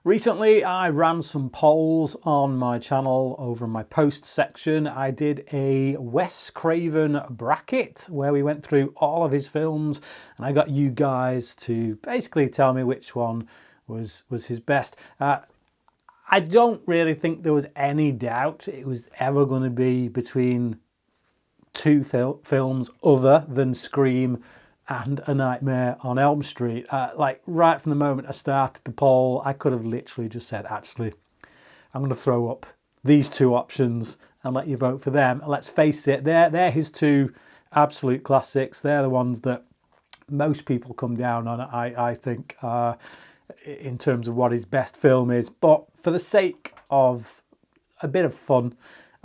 Recently, I ran some polls on my channel over in my post section. I did a Wes Craven bracket where we went through all of his films, and I got you guys to basically tell me which one was his best. I don't really think there was any doubt it was ever going to be between two films other than Scream and A Nightmare on Elm Street. Like right from the moment I started the poll, I could have literally just said, actually, I'm going to throw up these two options and let you vote for them. And let's face it, they're his two absolute classics. They're the ones that most people come down on, I think, in terms of what his best film is. But for the sake of a bit of fun,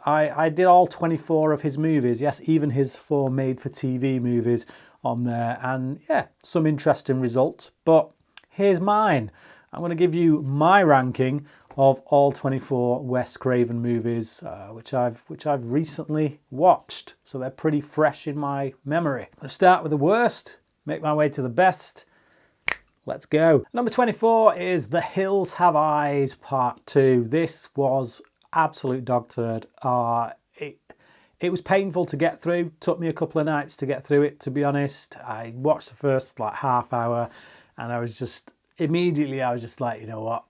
I did all 24 of his movies. Yes, even his 4 made-for-TV movies on there. And yeah, some interesting results. But here's mine. I'm going to give you my ranking of all 24 Wes Craven movies, which I've recently watched. So they're pretty fresh in my memory. I'm going to start with the worst, make my way to the best. Let's go. Number 24 is The Hills Have Eyes Part 2. This was absolute dog turd. It was painful to get through. Took me a couple of nights to get through it, to be honest. I watched the first half hour and I was just like, you know what?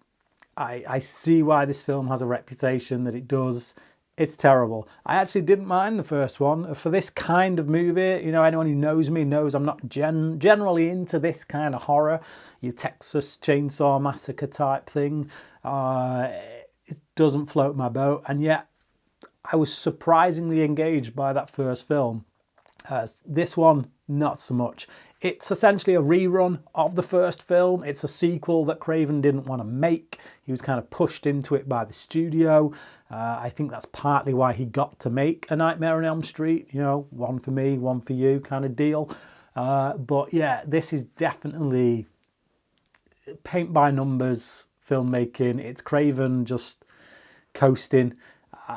I see why this film has a reputation that it does. It's terrible. I actually didn't mind the first one. For this kind of movie, you know, anyone who knows me knows I'm not generally into this kind of horror, your Texas Chainsaw Massacre type thing. It doesn't float my boat, and yet I was surprisingly engaged by that first film. This one, not so much. It's essentially a rerun of the first film. It's a sequel that Craven didn't want to make. He was kind of pushed into it by the studio. I think that's partly why he got to make A Nightmare on Elm Street, you know, one for me, one for you kind of deal. But yeah, this is definitely paint by numbers filmmaking. It's Craven just coasting,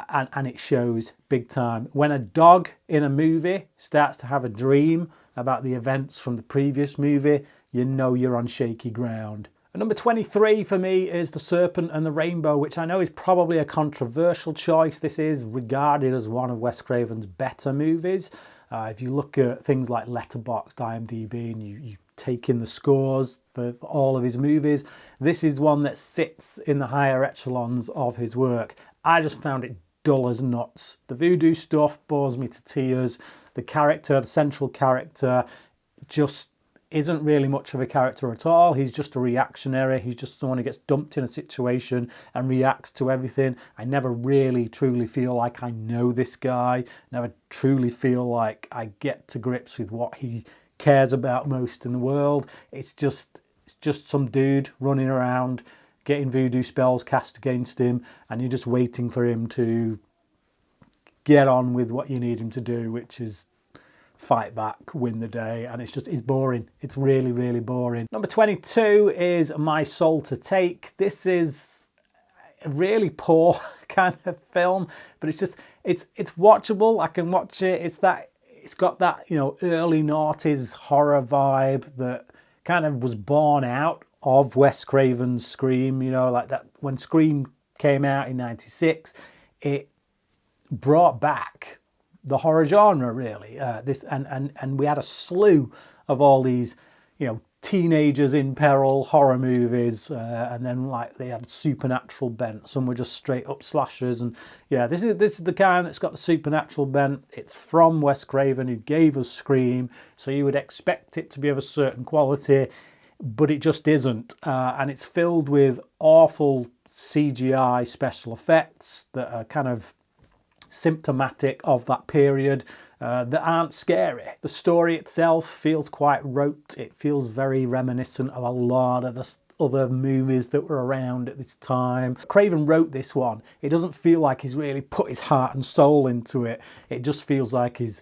and it shows big time. When a dog in a movie starts to have a dream about the events from the previous movie, you know you're on shaky ground. And number 23 for me is The Serpent and the Rainbow, which I know is probably a controversial choice. This is regarded as one of Wes Craven's better movies. If you look at things like Letterboxd, IMDb, and you take in the scores for all of his movies, this is one that sits in the higher echelons of his work. I just found it dull as nuts. The voodoo stuff bores me to tears. The central character, just isn't really much of a character at all. He's just a reactionary. He's just someone who gets dumped in a situation and reacts to everything. I never really truly feel like I know this guy. Never truly feel like I get to grips with what he cares about most in the world. It's just some dude running around getting voodoo spells cast against him, and you're just waiting for him to get on with what you need him to do, which is fight back, win the day, and it's boring. It's really, really boring. Number 22 is My Soul to Take. This is a really poor kind of film, but it's watchable. I can watch it. It's got that, you know, early noughties horror vibe that kind of was born out of Wes Craven's Scream, you know, like that when Scream came out in 96, it brought back the horror genre, really. And we had a slew of all these, you know, teenagers in peril horror movies, and then like they had supernatural bent. Some were just straight up slashers, and yeah, this is the kind that's got the supernatural bent. It's from Wes Craven, who gave us Scream, so you would expect it to be of a certain quality, but it just isn't. And it's filled with awful CGI special effects that are kind of symptomatic of that period, that aren't scary. The story itself feels quite rote. It feels very reminiscent of a lot of the other movies that were around at this time. Craven wrote this one. It doesn't feel like he's really put his heart and soul into it. It just feels like he's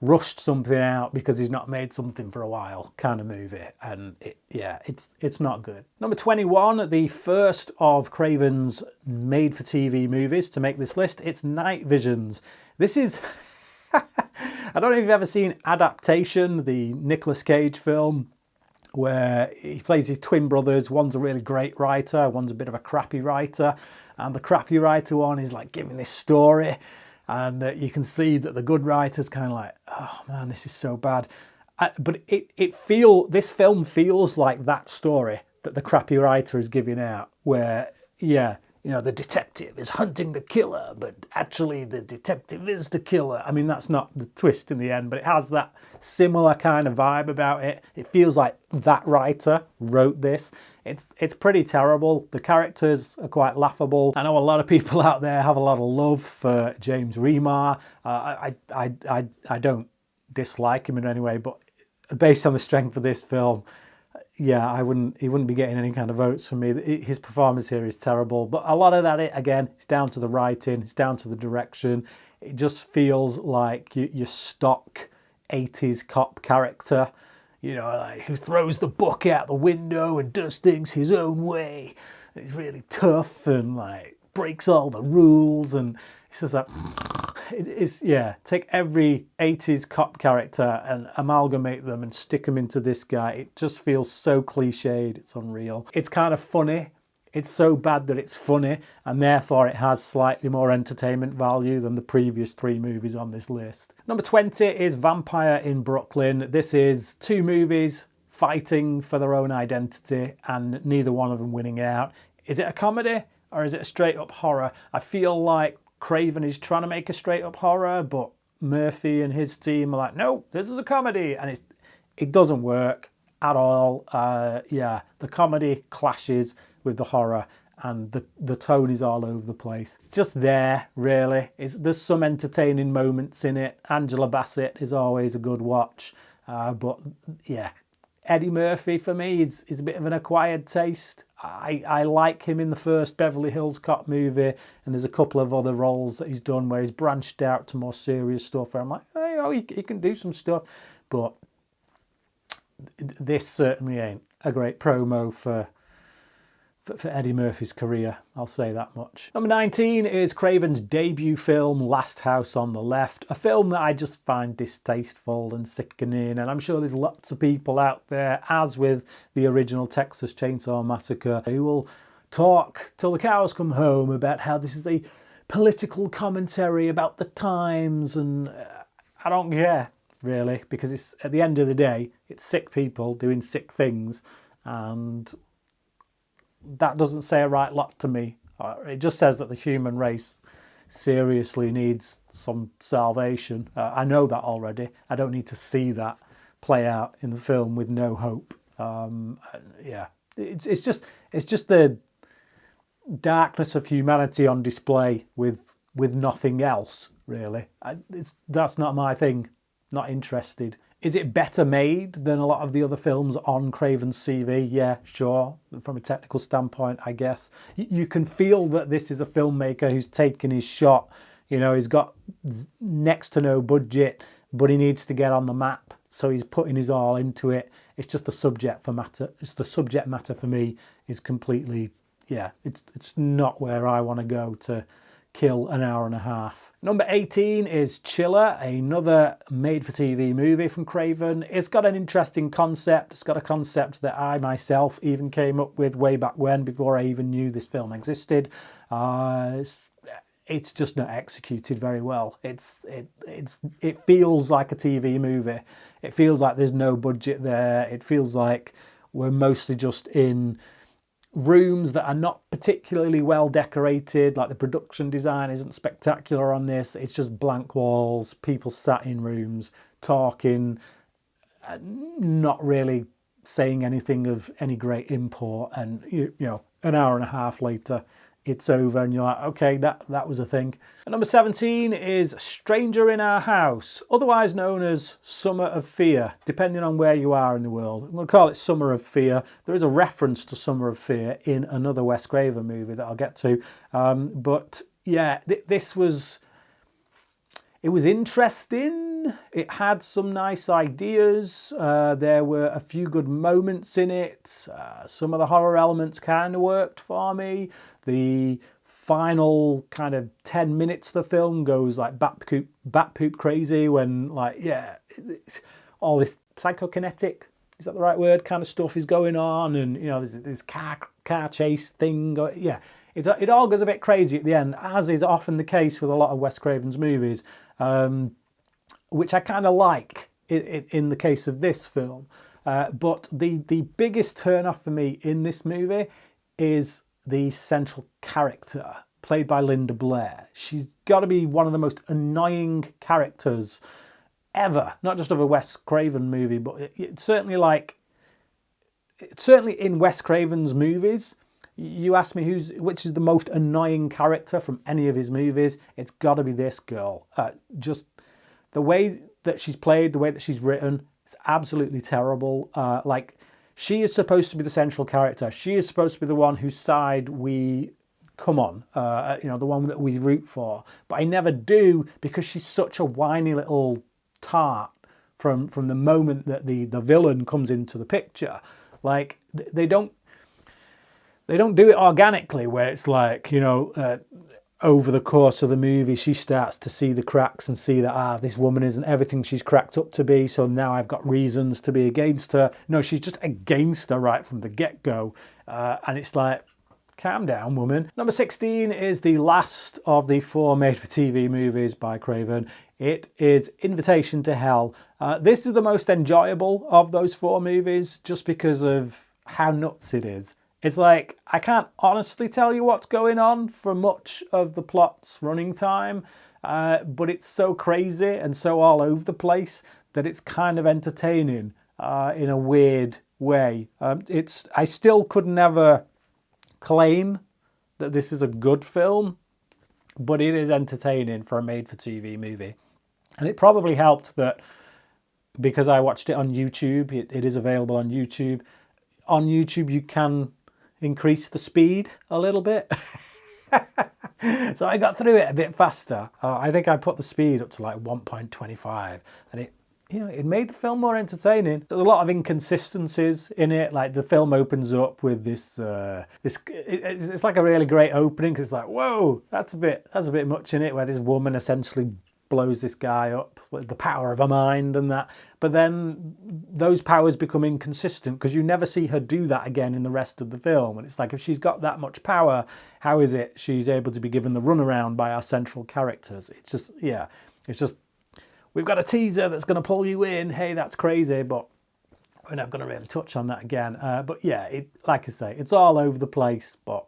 rushed something out because he's not made something for a while kind of movie, and it's not good. Number 21, the first of Craven's made-for-TV movies to make this list, it's Night Visions. This is I don't know if you've ever seen Adaptation, the Nicolas Cage film. where he plays his twin brothers. One's a really great writer, one's a bit of a crappy writer, and the crappy writer one is like giving this story, and you can see that the good writer's kind of like, oh man, this is so bad. But this film feels like that story that the crappy writer is giving out, where the detective is hunting the killer, but actually the detective is the killer. I mean, that's not the twist in the end, but it has that similar kind of vibe about it. It feels like that writer wrote this. It's pretty terrible. The characters are quite laughable. I know a lot of people out there have a lot of love for James Remar. I don't dislike him in any way, but based on the strength of this film, yeah, he wouldn't be getting any kind of votes from me. His performance here is terrible. But a lot of that, again, it's down to the writing, it's down to the direction. It just feels like your stock 80s cop character, like who throws the book out the window and does things his own way. He's really tough and like breaks all the rules, and it's just like, take every 80s cop character and amalgamate them and stick them into this guy. It just feels so cliched, it's unreal. It's kind of funny. It's so bad that it's funny, and therefore it has slightly more entertainment value than the previous 3 movies on this list. Number 20 is Vampire in Brooklyn. This is 2 movies fighting for their own identity and neither one of them winning out. Is it a comedy or is it a straight up horror? I feel like Craven is trying to make a straight up horror, but Murphy and his team are like, no, this is a comedy, and it doesn't work at all. The comedy clashes with the horror, and the tone is all over the place. It's just there, really. There's some entertaining moments in it. Angela Bassett is always a good watch, but yeah, Eddie Murphy for me is a bit of an acquired taste. I like him in the first Beverly Hills Cop movie, and there's a couple of other roles that he's done where he's branched out to more serious stuff where I'm like, he can do some stuff, but this certainly ain't a great promo for Eddie Murphy's career, I'll say that much. Number 19 is Craven's debut film, Last House on the Left, a film that I just find distasteful and sickening, and I'm sure there's lots of people out there, as with the original Texas Chainsaw Massacre, who will talk till the cows come home about how this is a political commentary about the times, and I don't care, really, because it's at the end of the day, it's sick people doing sick things, and that doesn't say a right lot to me. It just says that the human race seriously needs some salvation. I know that already. I don't need to see that play out in the film with no hope. It's just the darkness of humanity on display with nothing else, really. That's not my thing. Not interested. Is it better made than a lot of the other films on Craven's CV? Yeah, sure. From a technical standpoint, I guess. You can feel that this is a filmmaker who's taken his shot. He's got next to no budget, but he needs to get on the map. So he's putting his all into it. It's just the subject matter. It's the subject matter for me is completely, it's not where I want to go to kill an hour and a half. Number 18 is Chiller, another made-for-TV movie from Craven. It's got an interesting concept. It's got a concept that I myself even came up with way back when, before I even knew this film existed. It's just not executed very well. It feels like a TV movie. It feels like there's no budget there. It feels like we're mostly just in rooms that are not particularly well decorated, like the production design isn't spectacular on this. It's just blank walls, people sat in rooms talking, not really saying anything of any great import, and an hour and a half later it's over and you're like, okay, that was a thing. And number 17 is Stranger in Our House, otherwise known as Summer of Fear, depending on where you are in the world. I'm going to call it Summer of Fear. There is a reference to Summer of Fear in another Wes Craven movie that I'll get to. But yeah, this was... It was interesting. It had some nice ideas. There were a few good moments in it. Some of the horror elements kind of worked for me. The final kind of 10 minutes of the film goes like bat poop crazy when, like, it's all this psychokinetic is that the right word, kind of stuff is going on, and you know, there's this car chase thing. Yeah, it all goes a bit crazy at the end, as is often the case with a lot of Wes Craven's movies, which I kind of like in the case of this film. But the biggest turn-off for me in this movie is the central character, played by Linda Blair. She's got to be one of the most annoying characters ever, not just of a Wes Craven movie, but it's certainly in Wes Craven's movies. You ask me which is the most annoying character from any of his movies, it's got to be this girl. Just the way that she's played, the way that she's written, it's absolutely terrible. Like, she is supposed to be the central character. She is supposed to be the one whose side we come on, you know, the one that we root for. But I never do, because she's such a whiny little tart from the moment that the villain comes into the picture. Like, they don't do it organically, where it's like, you know, over the course of the movie, she starts to see the cracks and see that, this woman isn't everything she's cracked up to be, so now I've got reasons to be against her. No, she's just against her right from the get-go. And it's like, calm down, woman. Number 16 is the last of the 4 made-for-TV movies by Craven. It is Invitation to Hell. This is the most enjoyable of those 4 movies, just because of how nuts it is. It's like, I can't honestly tell you what's going on for much of the plot's running time, but it's so crazy and so all over the place that it's kind of entertaining in a weird way. I still could never claim that this is a good film, but it is entertaining for a made-for-TV movie. And it probably helped that because I watched it on YouTube, it is available on YouTube. On YouTube, you can increase the speed a little bit. So I got through it a bit faster. I think I put the speed up to like 1.25, and it made the film more entertaining. There's a lot of inconsistencies in it. Like, the film opens up with this it's like a really great opening, because it's like, whoa, that's a bit much in it, where this woman essentially blows this guy up with the power of her mind and that. But then those powers become inconsistent, because you never see her do that again in the rest of the film. And it's like, if she's got that much power, how is it she's able to be given the runaround by our central characters? It's just, we've got a teaser that's going to pull you in. Hey, that's crazy, but we're not going to really touch on that again. But yeah, like I say, it's all over the place, but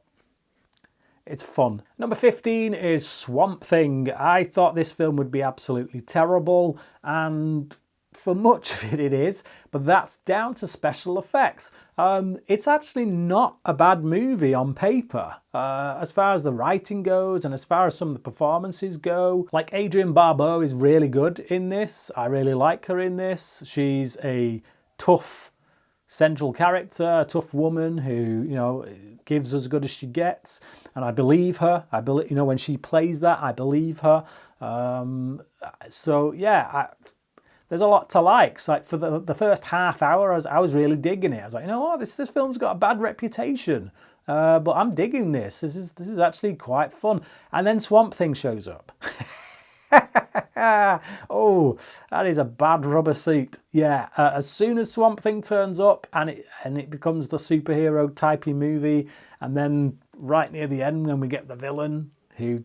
it's fun. Number 15 is Swamp Thing. I thought this film would be absolutely terrible, and for much of it is, but that's down to special effects. It's actually not a bad movie on paper, as far as the writing goes and as far as some of the performances go. Like, Adrienne Barbeau is really good in this. I really like her in this. She's a tough central character, a tough woman who, you know, gives as good as she gets, and I believe her. I believe, you know, when she plays that, I believe her. So yeah, there's a lot to like. So, like, for the first half hour, I was really digging it. I was like, you know what, this film's got a bad reputation, but I'm digging this. This is actually quite fun. And then Swamp Thing shows up. Oh, that is a bad rubber suit. Yeah, as soon as Swamp Thing turns up and it becomes the superhero typey movie, and then right near the end when we get the villain who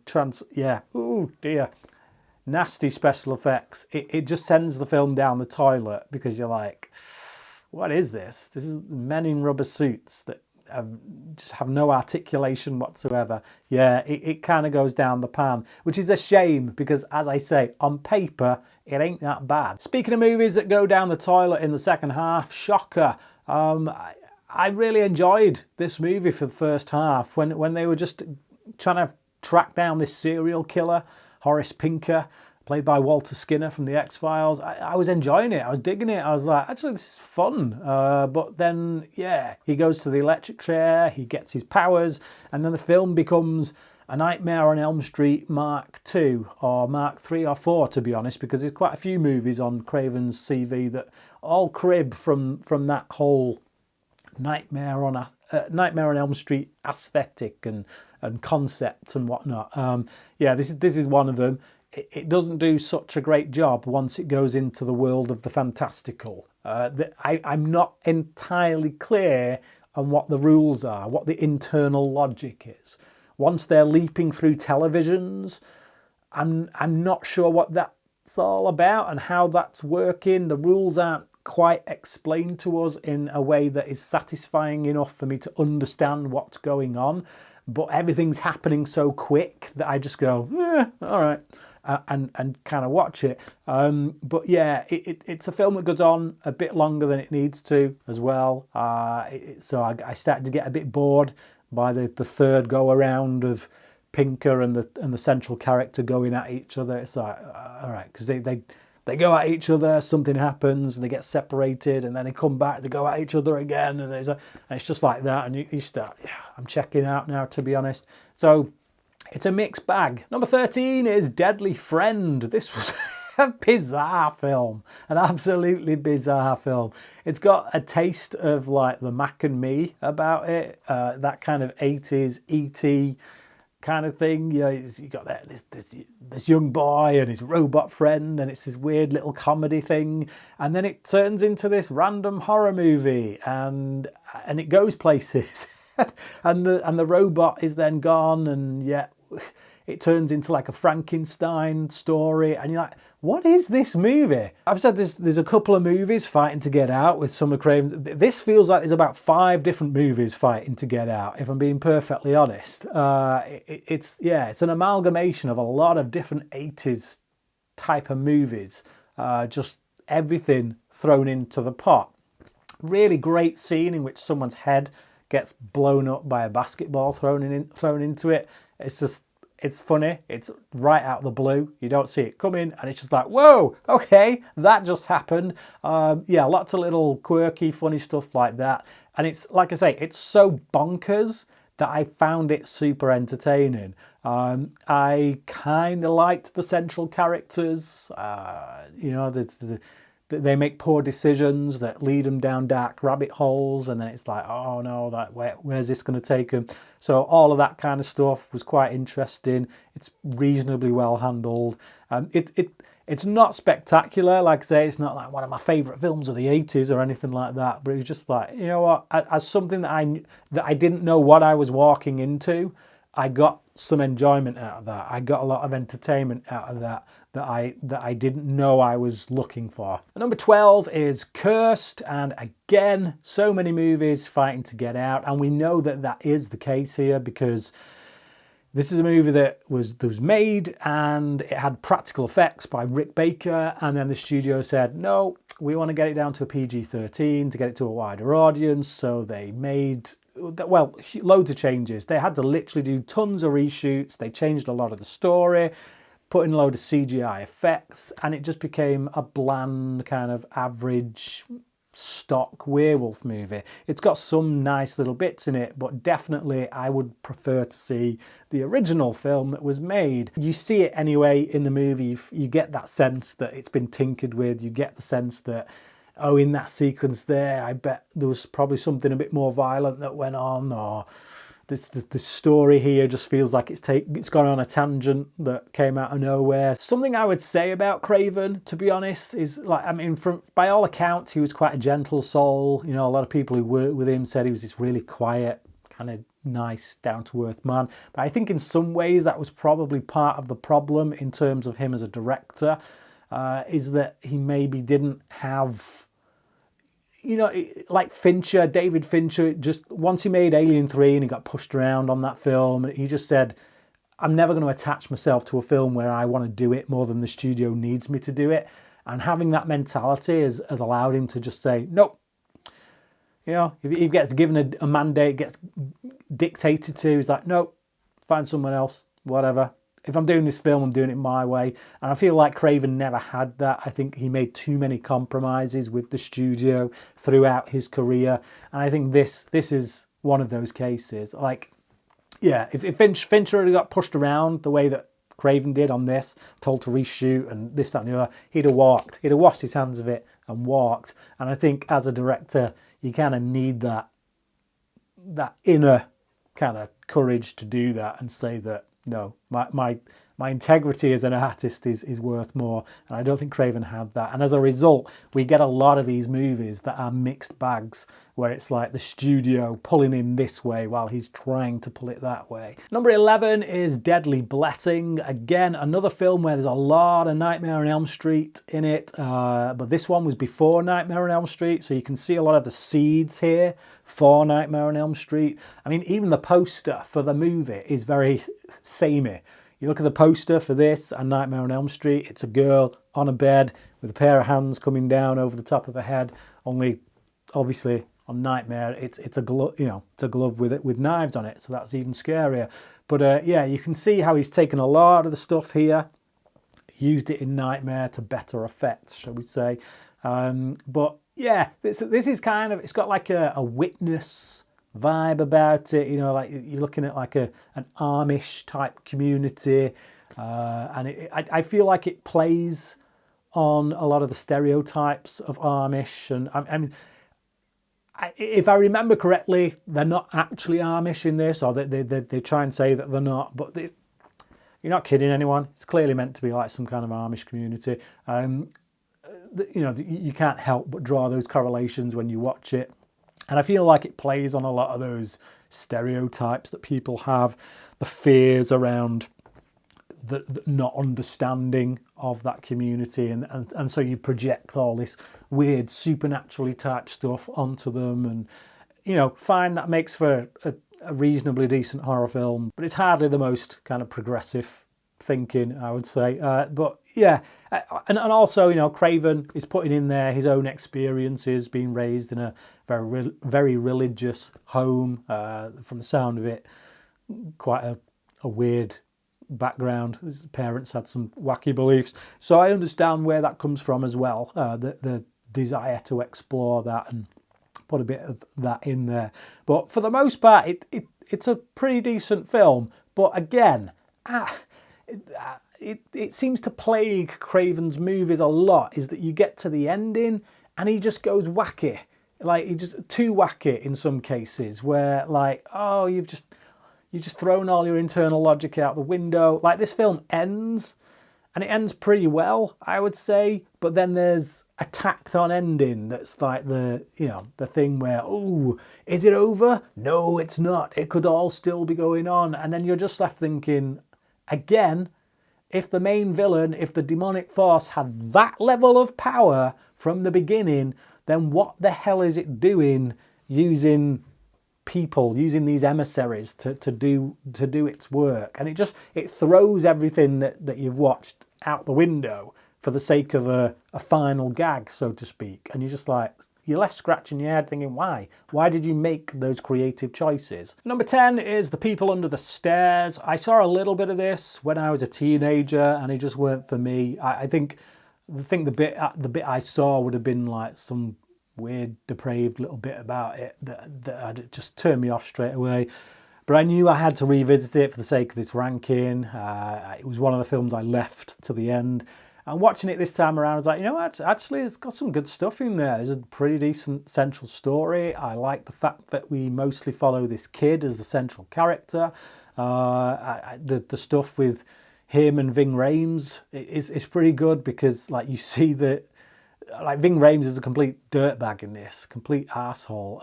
oh dear, nasty special effects. It just sends the film down the toilet, because you're like, what is this? This is men in rubber suits that just have no articulation whatsoever. Yeah, it kind of goes down the pan, which is a shame, because, as I say, on paper, it ain't that bad. Speaking of movies that go down the toilet in the second half, shocker. I really enjoyed this movie for the first half, when they were just trying to track down this serial killer, Horace Pinker, played by Walter Skinner from The X-Files. I was enjoying it. I was digging it. I was like, actually, this is fun. But then, yeah, he goes to the electric chair, he gets his powers, and then the film becomes A Nightmare on Elm Street Mark II, or Mark III or 4, to be honest, because there's quite a few movies on Craven's CV that all crib from that whole Nightmare on Elm Street aesthetic and concept and whatnot. Yeah, this is one of them. It doesn't do such a great job once it goes into the world of the fantastical. I'm not entirely clear on what the rules are, what the internal logic is. Once they're leaping through televisions, I'm not sure what that's all about and how that's working. The rules aren't quite explained to us in a way that is satisfying enough for me to understand what's going on. But everything's happening so quick that I just go, all right, and kind of watch it. But yeah, it's a film that goes on a bit longer than it needs to as well. So I started to get a bit bored by the third go around of Pinker and the central character going at each other. It's like, all right, because they go at each other, something happens, and they get separated, and then they come back, they go at each other again, and it's just like that, and you start, I'm checking out now, to be honest. So it's a mixed bag. Number 13 is Deadly Friend. This was a bizarre film, an absolutely bizarre film. It's got a taste of like the Mac and Me about it, that kind of 80s E.T. kind of thing. You know, you got this young boy and his robot friend, and it's this weird little comedy thing, and then it turns into this random horror movie, and it goes places, and the robot is then gone, and yet it turns into like a Frankenstein story, and you're like, what is this movie? I've said there's a couple of movies fighting to get out with some of Craven. This feels like there's about 5 different movies fighting to get out, if I'm being perfectly honest. It's an amalgamation of a lot of different 80s type of movies, just everything thrown into the pot. Really great scene in which someone's head gets blown up by a basketball thrown into it. It's funny. It's right out of the blue. You don't see it coming, and it's just like, whoa, okay, that just happened. Lots of little quirky, funny stuff like that. And it's, like I say, it's so bonkers that I found it super entertaining. I kind of liked the central characters. They make poor decisions that lead them down dark rabbit holes, and then it's like, oh no, where's this going to take them? So all of that kind of stuff was quite interesting. It's reasonably well handled. It's not spectacular, like I say, it's not like one of my favourite films of the 80s or anything like that, but it was just like, you know what, as something that I didn't know what I was walking into, I got some enjoyment out of that. I got a lot of entertainment out of that I didn't know I was looking for. And number 12 is Cursed, and again, so many movies fighting to get out, and we know that is the case here because this is a movie that was made and it had practical effects by Rick Baker, and then the studio said, no, we want to get it down to a PG-13 to get it to a wider audience, so they made loads of changes. They had to literally do tons of reshoots. They changed a lot of the story, put in a load of CGI effects, and it just became a bland kind of average stock werewolf movie. It's got some nice little bits in it, but definitely I would prefer to see the original film that was made. You see it anyway in the movie. You get that sense that it's been tinkered with. You get the sense that, oh, in that sequence there, I bet there was probably something a bit more violent that went on, or the story here just feels like it's gone on a tangent that came out of nowhere. Something I would say about Craven, to be honest, is by all accounts, he was quite a gentle soul. You know, a lot of people who worked with him said he was this really quiet, kind of nice, down-to-earth man. But I think in some ways that was probably part of the problem in terms of him as a director, is that he maybe didn't have, you know, like David Fincher, just once he made Alien 3 and he got pushed around on that film, he just said, I'm never going to attach myself to a film where I want to do it more than the studio needs me to do it. And having that mentality has allowed him to just say, nope. You know, if he gets given a mandate, gets dictated to, he's like, nope, find someone else, whatever. If I'm doing this film, I'm doing it my way. And I feel like Craven never had that. I think he made too many compromises with the studio throughout his career. And I think this is one of those cases. Like, yeah, if Fincher had got pushed around the way that Craven did on this, told to reshoot and this, that and the other, he'd have walked. He'd have washed his hands of it and walked. And I think as a director, you kind of need that inner kind of courage to do that and say that, no, my integrity as an artist is worth more. And I don't think Craven had that. And as a result, we get a lot of these movies that are mixed bags, where it's like the studio pulling him this way while he's trying to pull it that way. Number 11 is Deadly Blessing. Again, another film where there's a lot of Nightmare on Elm Street in it, but this one was before Nightmare on Elm Street, so you can see a lot of the seeds here for Nightmare on Elm Street. I mean, even the poster for the movie is very samey. You look at the poster for this and Nightmare on Elm Street, it's a girl on a bed with a pair of hands coming down over the top of her head, only obviously on Nightmare, it's a glove, it's a glove with knives on it, so that's even scarier. But yeah, you can see how he's taken a lot of the stuff here, used it in Nightmare to better effect, shall we say. But yeah, this is kind of, it's got like a Witness vibe about it, like you're looking at like an Amish type community, and I feel like it plays on a lot of the stereotypes of Amish, and I mean, if I remember correctly, they're not actually Amish in this, or they try and say that they're not, but you're not kidding anyone. It's clearly meant to be like some kind of Amish community. You can't help but draw those correlations when you watch it. And I feel like it plays on a lot of those stereotypes that people have, the fears around the not understanding of that community, and so you project all this weird supernaturally type stuff onto them, and fine, that makes for a reasonably decent horror film, but it's hardly the most kind of progressive thinking, I would say. But yeah, and also Craven is putting in there his own experiences, being raised in a very religious home, from the sound of it, quite a weird background. His parents had some wacky beliefs, so I understand where that comes from as well, the desire to explore that and put a bit of that in there. But for the most part, it's a pretty decent film. But again, it seems to plague Craven's movies a lot, is that you get to the ending and he just goes wacky, like he's just too wacky in some cases, where like, oh, you've just thrown all your internal logic out the window. Like, this film ends, and it ends pretty well, I would say, but then there's a tacked on ending that's like the thing where, oh, is it over? No, it's not. It could all still be going on. And then you're just left thinking, again, if the main villain, if the demonic force had that level of power from the beginning, then what the hell is it doing using people, using these emissaries to do its work? And it throws everything that you've watched out the window for the sake of a final gag, so to speak. And you're left scratching your head thinking, why did you make those creative choices? Number 10 is The People Under the Stairs. I saw a little bit of this when I was a teenager, and it just weren't for me. I think the bit I saw would have been like some weird, depraved little bit about it that just turned me off straight away. But I knew I had to revisit it for the sake of this ranking. It was one of the films I left to the end. And watching it this time around, I was like, actually, it's got some good stuff in there. There's a pretty decent central story. I like the fact that we mostly follow this kid as the central character. The stuff with him and Ving Rhames is pretty good, because like you see that, like, Ving Rhames is a complete dirtbag in this, complete asshole,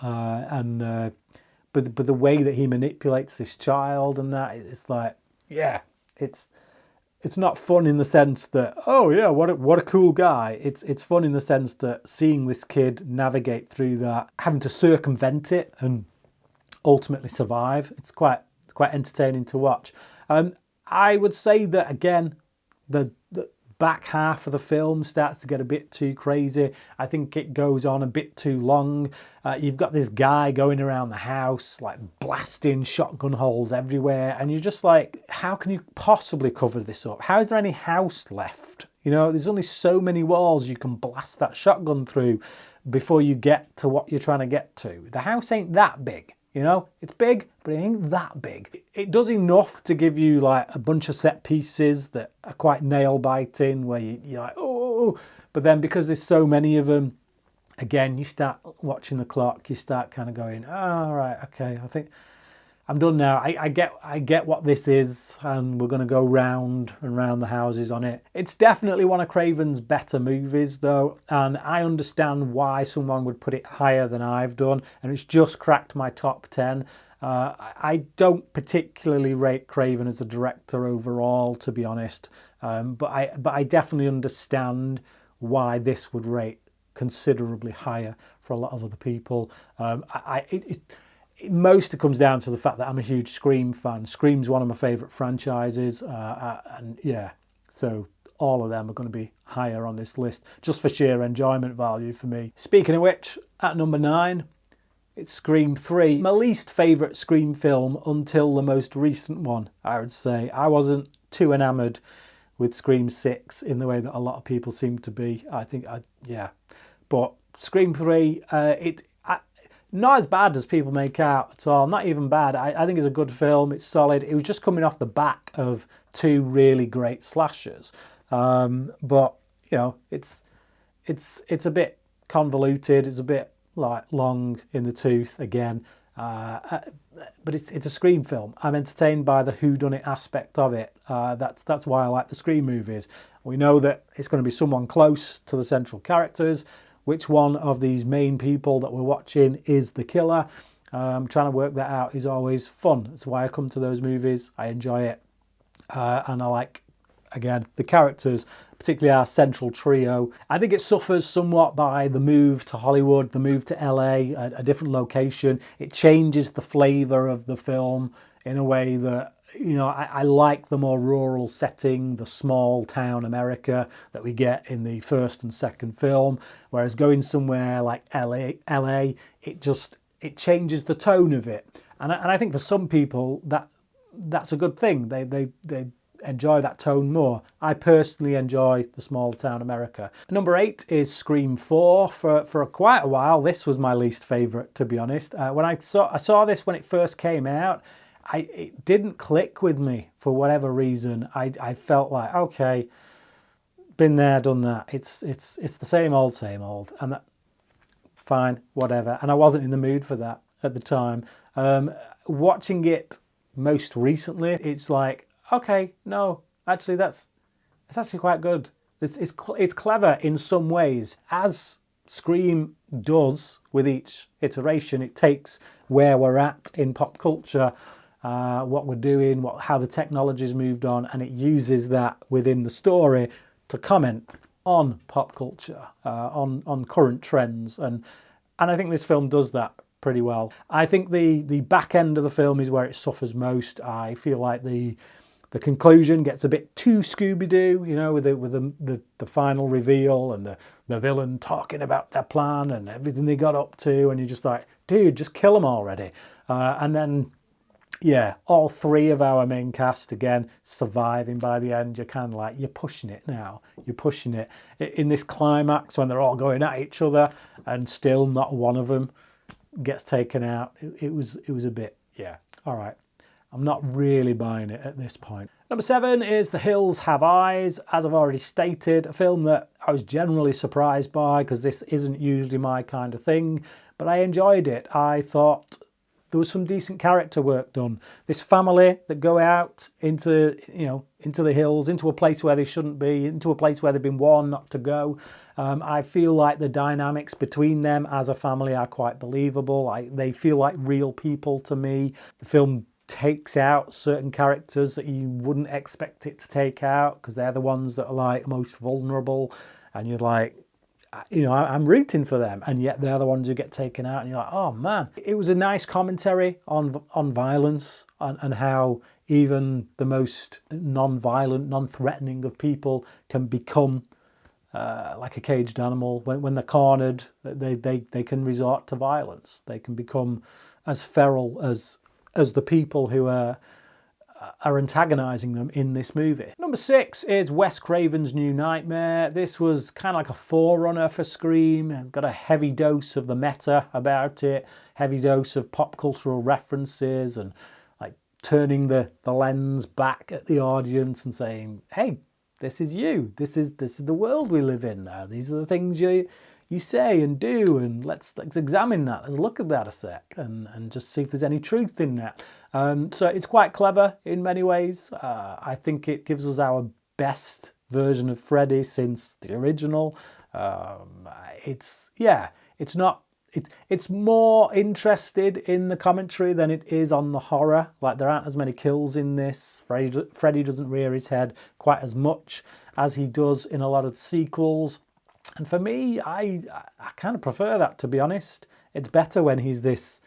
but the way that he manipulates this child and that, it's like, yeah, it's not fun in the sense that, oh yeah, what a cool guy. It's fun in the sense that seeing this kid navigate through that, having to circumvent it and ultimately survive, it's quite entertaining to watch. I would say that, again, the back half of the film starts to get a bit too crazy. I think it goes on a bit too long. You've got this guy going around the house, like blasting shotgun holes everywhere, and you're just like, how can you possibly cover this up? How is there any house left? There's only so many walls you can blast that shotgun through before you get to what you're trying to get to. The house ain't that big. It's big, but it ain't that big. It does enough to give you like a bunch of set pieces that are quite nail-biting, where you're like, oh, but then because there's so many of them, again, you start watching the clock, you start kind of going, oh, right, okay, I'm done now. I get what this is, and we're going to go round and round the houses on it. It's definitely one of Craven's better movies, though, and I understand why someone would put it higher than I've done, and it's just cracked my top 10. I don't particularly rate Craven as a director overall, to be honest, but I definitely understand why this would rate considerably higher for a lot of other people. Most it comes down to the fact that I'm a huge Scream fan. Scream's one of my favourite franchises, and yeah, so all of them are going to be higher on this list just for sheer enjoyment value for me. Speaking of which, at number 9, it's Scream 3. My least favourite Scream film until the most recent one, I would say. I wasn't too enamoured with Scream 6 in the way that a lot of people seem to be. But Scream 3, not as bad as people make out at all. Not even bad. I think it's a good film. It's solid. It was just coming off the back of 2 really great slashers. But you know, it's a bit convoluted. It's a bit like long in the tooth again. But it's a Scream film. I'm entertained by the whodunit aspect of it. That's why I like the Scream movies. We know that it's going to be someone close to the central characters. Which one of these main people that we're watching is the killer? Trying to work that out is always fun. That's why I come to those movies. I enjoy it. And I like, again, the characters, particularly our central trio. I think it suffers somewhat by the move to Hollywood, the move to LA, a different location. It changes the flavour of the film in a way that, you know, I like the more rural setting, the small town America that we get in the first and second film. Whereas going somewhere like LA, it changes the tone of it. And I think for some people that's a good thing. They enjoy that tone more. I personally enjoy the small town America. Number 8 is Scream 4. For quite a while, this was my least favourite, to be honest. When I saw this when it first came out, it didn't click with me for whatever reason. I felt like, okay, been there, done that. It's the same old, and that, fine, whatever. And I wasn't in the mood for that at the time. Watching it most recently, it's like, okay, no, actually it's actually quite good. It's clever in some ways, as Scream does with each iteration. It takes where we're at in pop culture, what we're doing, how the technology's moved on, and it uses that within the story to comment on pop culture, on current trends, and I think this film does that pretty well. I think the back end of the film is where it suffers most. I feel like the conclusion gets a bit too Scooby-Doo, you know, with the final reveal and the villain talking about their plan and everything they got up to, and you're just like, dude, just kill them already. And then, yeah, all 3 of our main cast, again, surviving by the end. You're kind of like, you're pushing it now. You're pushing it. In this climax, when they're all going at each other, and still not one of them gets taken out, it was a bit, yeah, all right. I'm not really buying it at this point. Number 7 is The Hills Have Eyes. As I've already stated, a film that I was generally surprised by, because this isn't usually my kind of thing, but I enjoyed it. I thought there was some decent character work done. This family that go out into the hills, into a place where they shouldn't be, into a place where they've been warned not to go. I feel like the dynamics between them as a family are quite believable. They feel like real people to me. The film takes out certain characters that you wouldn't expect it to take out, because they're the ones that are like most vulnerable, and you're like, you know, I'm rooting for them, and yet they're the ones who get taken out, and you're like, oh man. It was a nice commentary on violence, and how even the most non-violent, non-threatening of people can become like a caged animal. When they're cornered, they can resort to violence. They can become as feral as the people who are antagonizing them in this movie. Number 6 is Wes Craven's New Nightmare. This was kind of like a forerunner for Scream. It's got a heavy dose of the meta about it, heavy dose of pop cultural references, and like turning the lens back at the audience and saying, hey, this is you. This is the world we live in now. These are the things you say and do, and let's examine that. Let's look at that a sec and just see if there's any truth in that. So it's quite clever in many ways. I think it gives us our best version of Freddy since the original. It's not. It's more interested in the commentary than it is on the horror. Like, there aren't as many kills in this. Freddy doesn't rear his head quite as much as he does in a lot of the sequels. And for me, I kind of prefer that, to be honest. It's better when he's this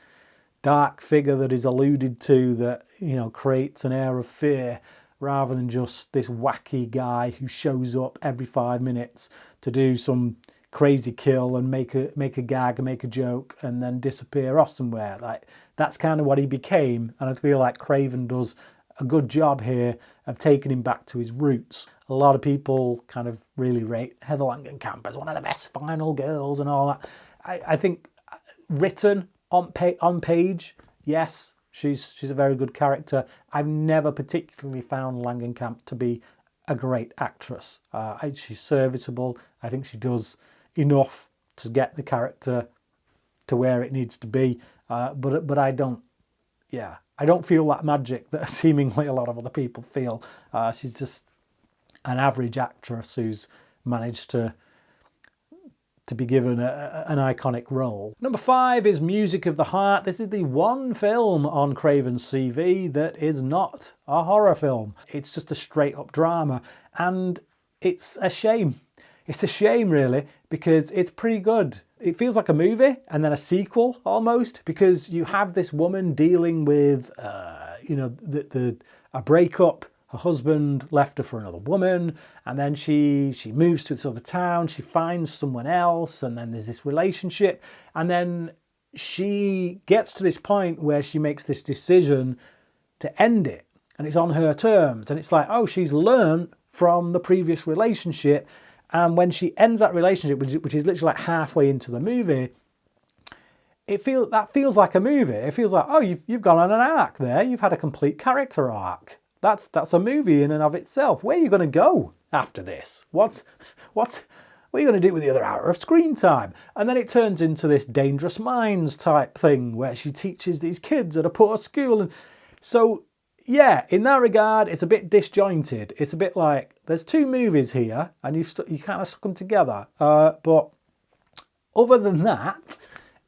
dark figure that is alluded to that, creates an air of fear, rather than just this wacky guy who shows up every 5 minutes to do some crazy kill and make a gag, make a joke, and then disappear off somewhere. Like, that's kind of what he became, and I feel like Craven does a good job here of taking him back to his roots. A lot of people kind of really rate Heather Langenkamp as one of the best final girls and all that. I think written on page, yes, she's a very good character. I've never particularly found Langenkamp to be a great actress. She's serviceable. I think she does enough to get the character to where it needs to be. But I don't feel that magic that seemingly a lot of other people feel. She's just an average actress who's managed to be given an iconic role. Number 5 is Music of the Heart. This is the one film on Craven's CV that is not a horror film. It's just a straight up drama, and it's a shame. It's a shame, really, because it's pretty good. It feels like a movie and then a sequel almost, because you have this woman dealing with, a breakup. Her husband left her for another woman, and then she moves to this other town. She finds someone else, and then there's this relationship, and then she gets to this point where she makes this decision to end it, and it's on her terms. And it's like, oh, she's learned from the previous relationship. And when she ends that relationship, which is literally like halfway into the movie, that feels like a movie. It feels like, oh, you've gone on an arc there. You've had a complete character arc. That's a movie in and of itself. Where are you going to go after this? What are you going to do with the other hour of screen time? And then it turns into this Dangerous Minds type thing where she teaches these kids at a poor school. And so, yeah, in that regard, it's a bit disjointed. It's a bit like there's two movies here and you kind of stuck them together. But other than that,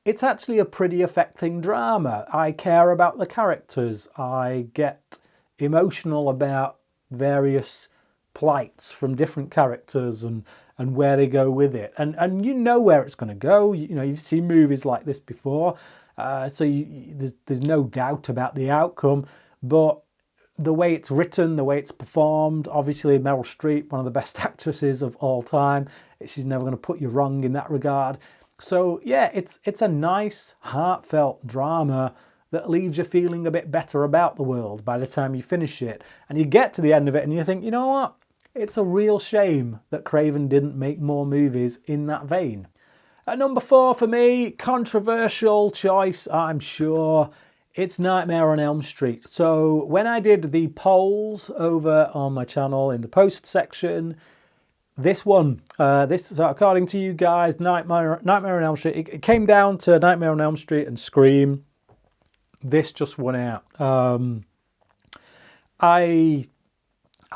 it's actually a pretty affecting drama. I care about the characters. I get emotional about various plights from different characters and where they go with it. And you know where it's going to go. You've seen movies like this before. So there's no doubt about the outcome. But the way it's written, the way it's performed, obviously Meryl Streep, one of the best actresses of all time. She's never going to put you wrong in that regard. So yeah, it's a nice, heartfelt drama that leaves you feeling a bit better about the world by the time you finish it. And you get to the end of it and you think, you know what? It's a real shame that Craven didn't make more movies in that vein. At number 4 for me, controversial choice, I'm sure, it's Nightmare on Elm Street. So when I did the polls over on my channel in the post section, this one, according to you guys, Nightmare on Elm Street, it came down to Nightmare on Elm Street and Scream. This just won out. I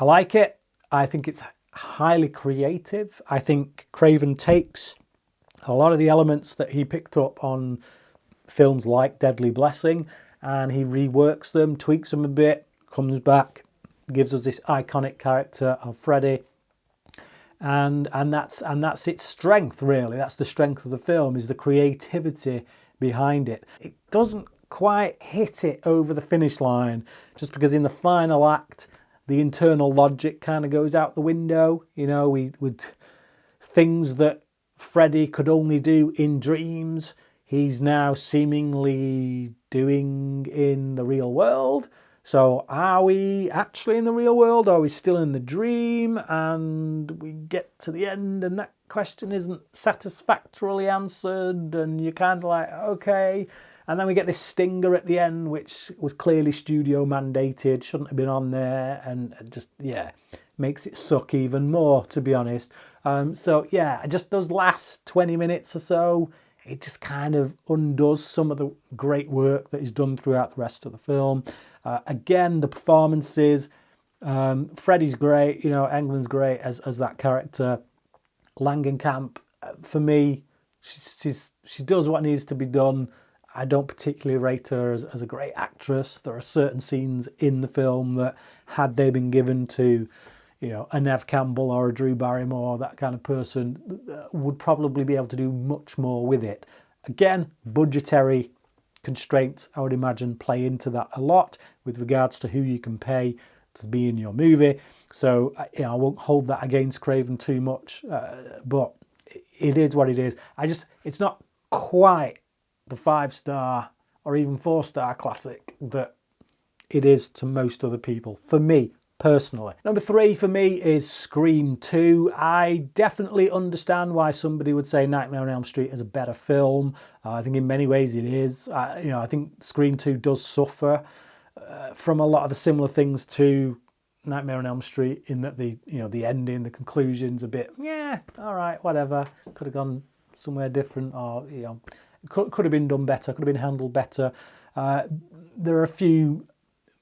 like it. I think it's highly creative. I think Craven takes a lot of the elements that he picked up on films like Deadly Blessing and he reworks them, tweaks them a bit, comes back, gives us this iconic character of Freddy. And that's its strength, really. That's the strength of the film, is the creativity behind it. It doesn't quite hit it over the finish line, just because in the final act the internal logic kind of goes out the window. With things that Freddy could only do in dreams, he's now seemingly doing in the real world. So are we actually in the real world, or are we still in the dream? And we get to the end and that question isn't satisfactorily answered, and you're kind of like, okay. And then we get this stinger at the end, which was clearly studio mandated, shouldn't have been on there, and just, yeah, makes it suck even more, to be honest. So, yeah, just those last 20 minutes or so, it just kind of undoes some of the great work that is done throughout the rest of the film. Again, the performances, Freddie's great, England's great as that character. Langenkamp, for me, she does what needs to be done. I don't particularly rate her as a great actress. There are certain scenes in the film that, had they been given to, a Neve Campbell or a Drew Barrymore, that kind of person, would probably be able to do much more with it. Again, budgetary constraints, I would imagine, play into that a lot with regards to who you can pay to be in your movie. So, I won't hold that against Craven too much, but it is what it is. It's not quite the 5-star or even 4-star classic that it is to most other people, for me personally. Number 3 for me is Scream 2. I definitely understand why somebody would say Nightmare on Elm Street is a better film. I think in many ways it is. I think Scream 2 does suffer from a lot of the similar things to Nightmare on Elm Street, in that the ending, the conclusion's a bit, all right, whatever. Could have gone somewhere different, or could have been done better, could have been handled better. There are a few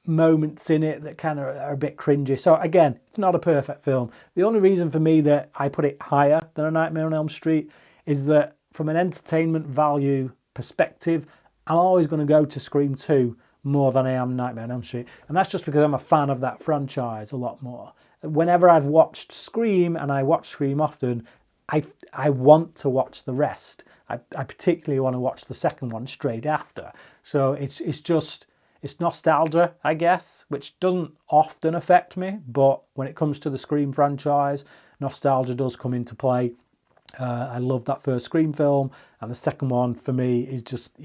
moments in it that kind of are a bit cringy. So again, it's not a perfect film. The only reason for me that I put it higher than A Nightmare on Elm Street is that from an entertainment value perspective, I'm always going to go to Scream 2 more than I am Nightmare on Elm Street. And that's just because I'm a fan of that franchise a lot more. Whenever I've watched Scream, and I watch Scream often, I want to watch the rest. I particularly want to watch the second one straight after. So it's nostalgia, I guess, which doesn't often affect me, but when it comes to the Scream franchise, nostalgia does come into play. I love that first Scream film, and the second one for me is just,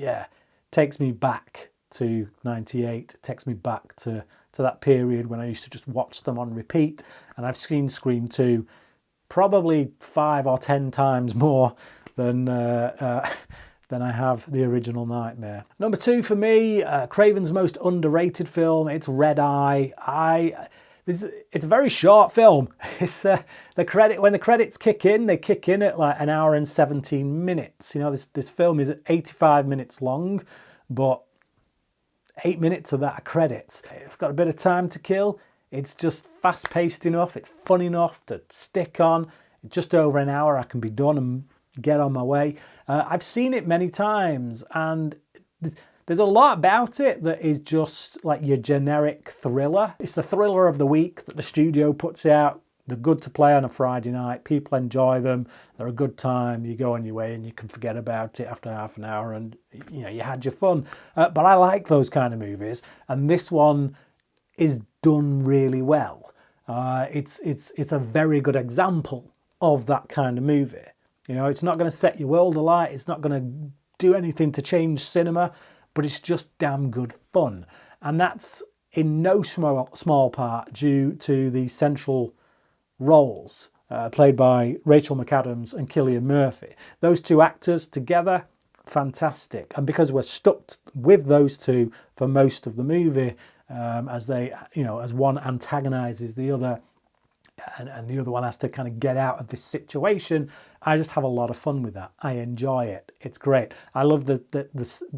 takes me back to 98, takes me back to that period when I used to just watch them on repeat. And I've seen Scream 2 probably 5 or 10 times more than I have the original Nightmare. Number 2 for me, Craven's most underrated film. It's Red Eye. It's a very short film. It's when the credits kick in, they kick in at like 1 hour and 17 minutes. This film is 85 minutes long, but 8 minutes of that are credits. I've got a bit of time to kill. It's just fast-paced enough. It's fun enough to stick on. Just over 1 hour, I can be done and get on my way. I've seen it many times, and there's a lot about it that is just like your generic thriller. It's the thriller of the week that the studio puts out. They're good to play on a Friday night. People enjoy them. They're a good time. You go on your way and you can forget about it after half an hour, and you had your fun. But I like those kind of movies, and this one is done really well. It's a very good example of that kind of movie. It's not going to set your world alight. It's not going to do anything to change cinema, but it's just damn good fun. And that's in no small part due to the central roles played by Rachel McAdams and Cillian Murphy. Those two actors together, fantastic. And because we're stuck with those two for most of the movie, as one antagonizes the other, and the other one has to kind of get out of this situation, I just have a lot of fun with that. I enjoy it. It's great. I love the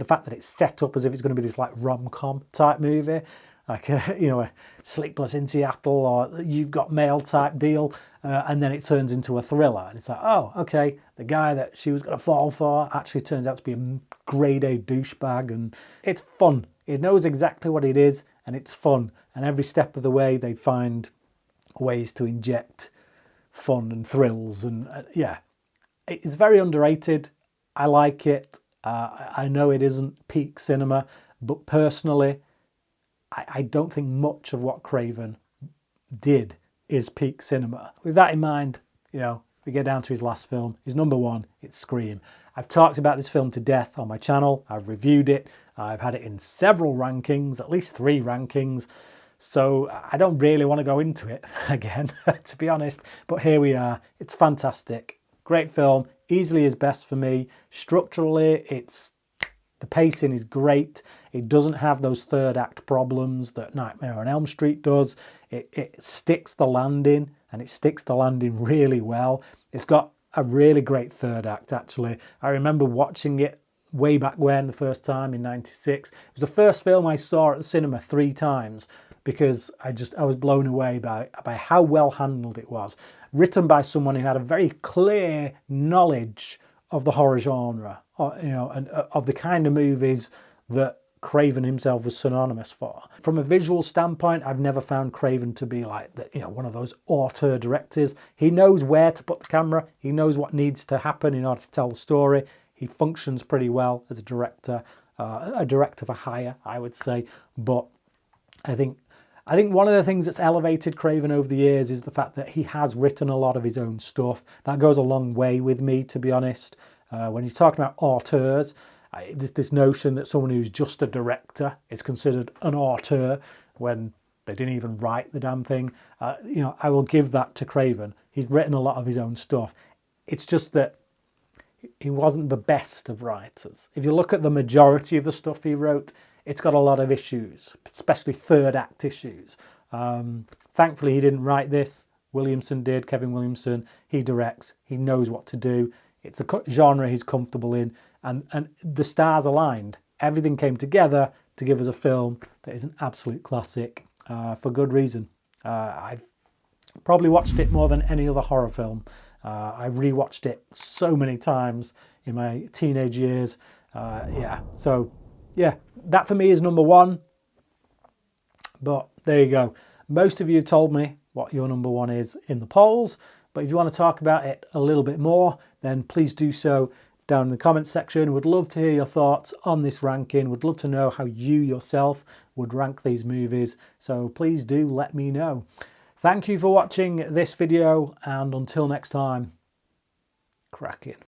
fact that it's set up as if it's going to be this like rom-com type movie, like a Sleepless in Seattle or You've Got Mail type deal, and then it turns into a thriller, and it's like, oh, okay, the guy that she was going to fall for actually turns out to be a grade A douchebag, and it's fun. It knows exactly what it is, and it's fun, and every step of the way they find ways to inject fun and thrills, and it's very underrated. I like it. I know it isn't peak cinema, but personally, I don't think much of what Craven did is peak cinema. With that in mind, we get down to his last film. His number 1, it's Scream. I've talked about this film to death on my channel. I've reviewed it. I've had it in several rankings, at least 3 rankings. So I don't really want to go into it again, to be honest. But here we are. It's fantastic. Great film. Easily his best for me. Structurally, the pacing is great. It doesn't have those third act problems that Nightmare on Elm Street does. It sticks the landing, and it sticks the landing really well. It's got a really great third act, actually. I remember watching it way back when, the first time in '96. It was the first film I saw at the cinema 3 times because I was blown away by how well handled it was. Written by someone who had a very clear knowledge of the horror genre, and of the kind of movies that Craven himself was synonymous for. From a visual standpoint, I've never found Craven to be like one of those auteur directors. He knows where to put the camera. He knows what needs to happen in order to tell the story. He functions pretty well as a director for hire, I would say. But I think one of the things that's elevated Craven over the years is the fact that he has written a lot of his own stuff. That goes a long way with me, to be honest. When you're talking about auteurs, there's this notion that someone who's just a director is considered an auteur when they didn't even write the damn thing. I will give that to Craven. He's written a lot of his own stuff. It's just that he wasn't the best of writers. If you look at the majority of the stuff he wrote, it's got a lot of issues, especially third act issues. Thankfully, he didn't write this. Williamson did, Kevin Williamson. He directs. He knows what to do. It's a genre he's comfortable in. And the stars aligned. Everything came together to give us a film that is an absolute classic for good reason. I've probably watched it more than any other horror film. I rewatched it so many times in my teenage years. So that for me is number 1. But there you go. Most of you have told me what your number 1 is in the polls. But if you want to talk about it a little bit more, then please do so down in the comments section. Would love to hear your thoughts on this ranking. Would love to know how you yourself would rank these movies. So please do let me know. Thank you for watching this video, and until next time, crack it.